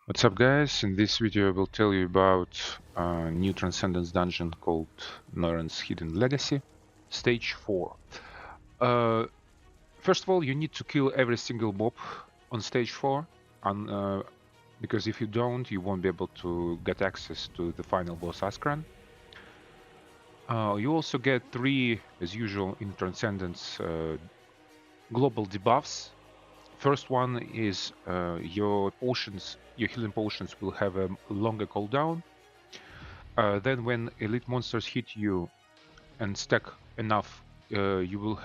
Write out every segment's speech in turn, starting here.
What's up, guys? In this video I will tell you about a new transcendence dungeon called Noiran's Hidden Legacy, Stage 4. First of all, you need to kill every single mob on Stage 4, because if you don't, you won't be able to get access to the final boss Askran. You also get 3, as usual in Transcendence, global debuffs. First one is your healing potions will have a longer cooldown. Then when elite monsters hit you and stack enough, you will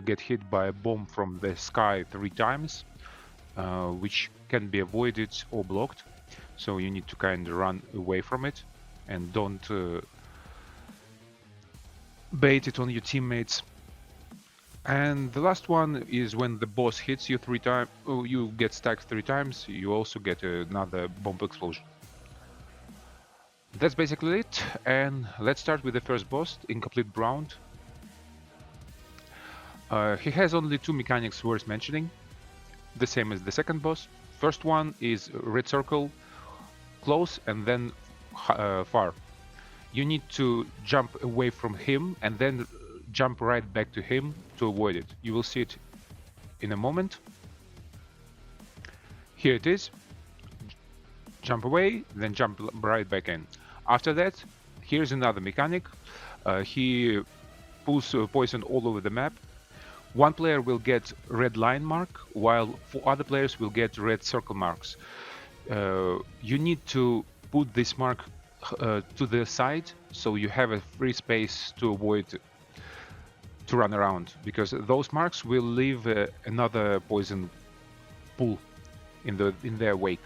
get hit by a bomb from the sky 3 times, which can be avoided or blocked. So you need to kind of run away from it and don't bait it on your teammates. And the last one is when the boss hits you 3 times, you get stacked 3 times, you also get another bomb explosion. That's basically it, and let's start with the first boss, Incomplete Braunt. He has only 2 mechanics worth mentioning, the same as the second boss. First one is red circle, close and then far. You need to jump away from him and then jump right back to him to avoid it. You will see it in a moment. Here it is. Jump away, then jump right back in. After that, here's another mechanic. He pulls poison all over the map. One player will get red line mark, while 4 other players will get red circle marks. You need to put this mark to the side, so you have a free space to avoid to run around, because those marks will leave another poison pool in their wake,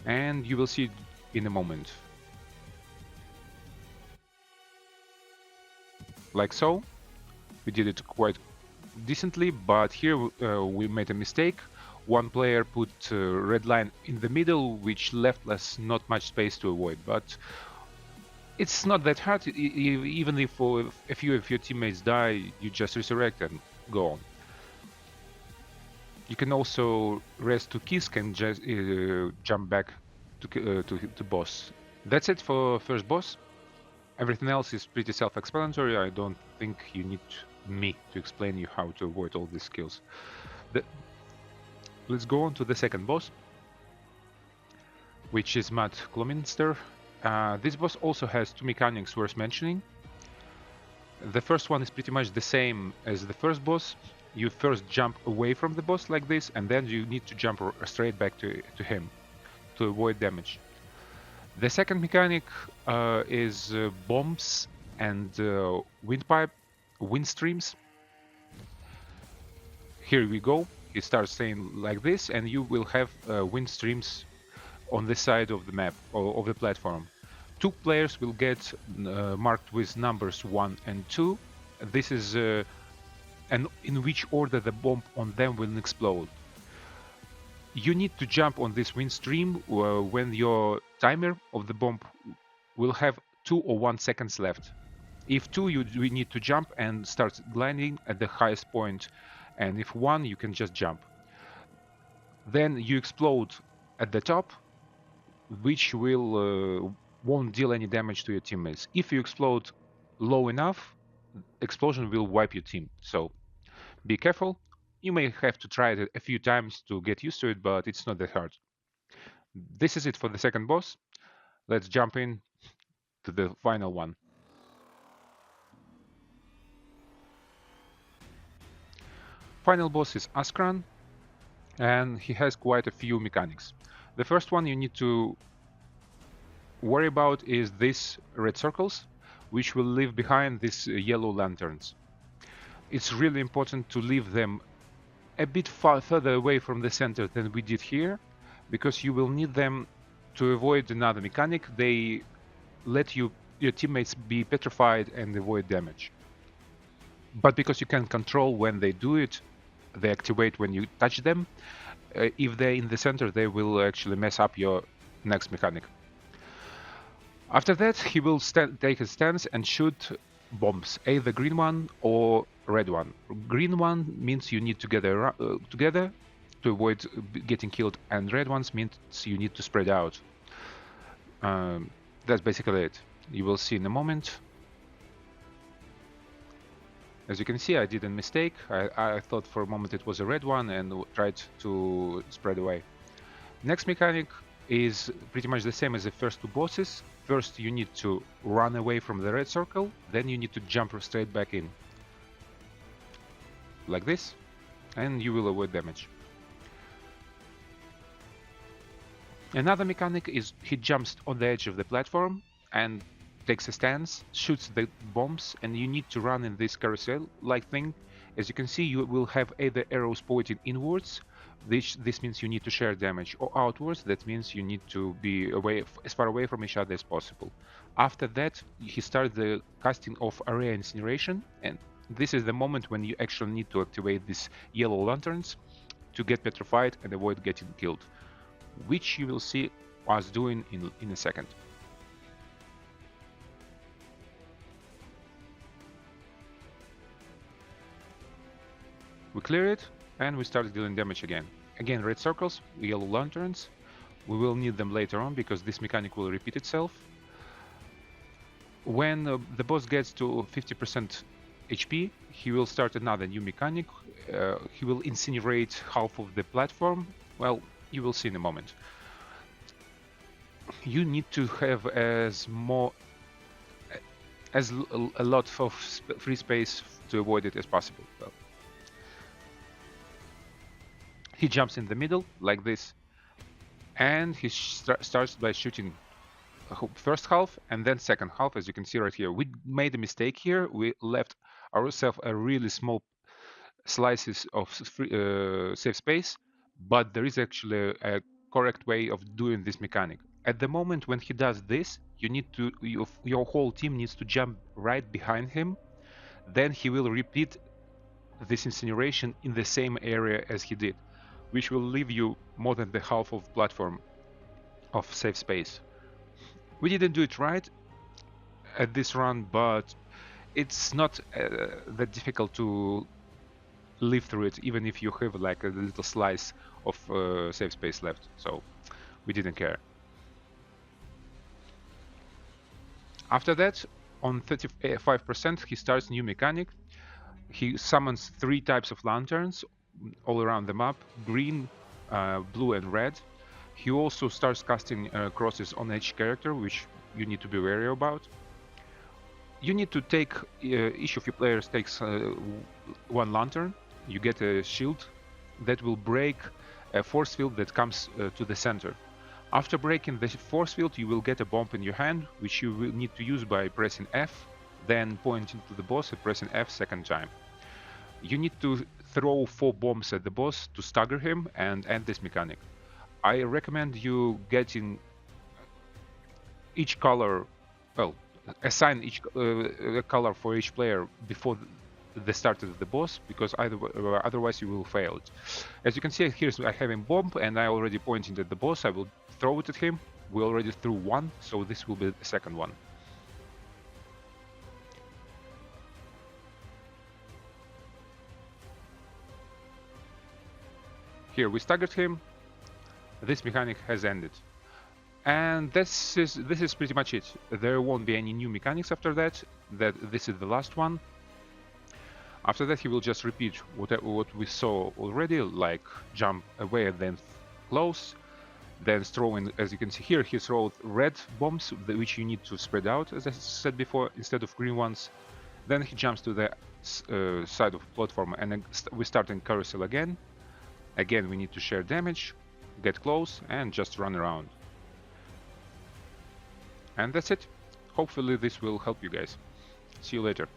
and you will see it in a moment. Like so. We did it quite decently, but here we made a mistake. One player put red line in the middle, which left us not much space to avoid, but it's not that hard. Even if a few of your teammates die, you just resurrect and go on. You can also rest to Kisk and just jump back to boss. That's it for first boss. Everything else is pretty self-explanatory. I don't think you need me to explain you how to avoid all these skills. Let's go on to the second boss, which is Klominster. This boss also has 2 mechanics worth mentioning. The first one is pretty much the same as the first boss. You first jump away from the boss like this, and then you need to jump straight back to him to avoid damage. The second mechanic is bombs and wind streams. Here we go. He starts saying like this, and you will have wind streams on the side of the map or of the platform. 2 players will get marked with numbers 1 and 2. This is and in which order the bomb on them will explode. You need to jump on this wind stream when your timer of the bomb will have 2 or 1 seconds left. If 2, we need to jump and start gliding at the highest point, and if 1, you can just jump. Then you explode at the top, which won't deal any damage to your teammates. If you explode low enough, explosion will wipe your team, so be careful. You may have to try it a few times to get used to it, but it's not that hard. This is it for the second boss. Let's jump in to the final one. Final boss is Askran, and he has quite a few mechanics. The first one you need to worry about is these red circles, which will leave behind these yellow lanterns. It's really important to leave them a bit further away from the center than we did here, because you will need them to avoid another mechanic. They let your teammates be petrified and avoid damage. But because you can control when they do it, they activate when you touch them. If they're in the center, they will actually mess up your next mechanic. After that, he will take a stance and shoot bombs, either green one or red one. Green one means you need to get together to avoid getting killed, and red ones means you need to spread out. That's basically it. You will see in a moment. As you can see, I did a mistake. I thought for a moment it was a red one and tried to spread away. Next mechanic is pretty much the same as the first two bosses. First you need to run away from the red circle, then you need to jump straight back in. Like this, and you will avoid damage. Another mechanic is he jumps on the edge of the platform and takes a stance, shoots the bombs, and you need to run in this carousel-like thing. As you can see, you will have either arrows pointing inwards, this means you need to share damage, or outwards, that means you need to be as far away from each other as possible. After that, he starts the casting of area incineration, and this is the moment when you actually need to activate these yellow lanterns to get petrified and avoid getting killed, which you will see us doing in a second. We clear it, and we start dealing damage again. Again, red circles, yellow lanterns. We will need them later on because this mechanic will repeat itself. When the boss gets to 50% HP, he will start another new mechanic. He will incinerate half of the platform. Well, you will see in a moment. You need to have a lot of free space to avoid it as possible. Well, he jumps in the middle like this, and he starts by shooting first half and then second half. As you can see right here, we made a mistake here. We left ourselves a really small slices of safe space, but there is actually a correct way of doing this mechanic. At the moment when he does this, your whole team needs to jump right behind him. Then he will repeat this incineration in the same area as he did, which will leave you more than the half of platform of safe space. We didn't do it right at this run, but it's not that difficult to live through it, even if you have like a little slice of safe space left, so we didn't care. After that, on 35%, he starts new mechanic. He summons 3 types of lanterns all around the map: green, blue and red. He also starts casting crosses on each character, which you need to be wary about. You need to take, each of your players takes 1 lantern. You get a shield that will break a force field that comes to the center. After breaking the force field, you will get a bomb in your hand, which you will need to use by pressing F, then pointing to the boss and pressing F second time. You need to throw 4 bombs at the boss to stagger him and end this mechanic. I recommend you getting each color, well, assign each color for each player before the start of the boss, because otherwise you will fail it. As you can see, here I have a bomb and I already pointed at the boss. I will throw it at him. We already threw 1, so this will be the second one. Here we staggered him. This mechanic has ended. And this is pretty much it. There won't be any new mechanics after that. This is the last one. After that, he will just repeat what we saw already, like jump away and then close, then throwing, as you can see here, he throws red bombs, which you need to spread out, as I said before, instead of green ones. Then he jumps to the side of the platform, and we start in carousel again. Again, we need to share damage, get close, and just run around. And that's it. Hopefully this will help you guys. See you later.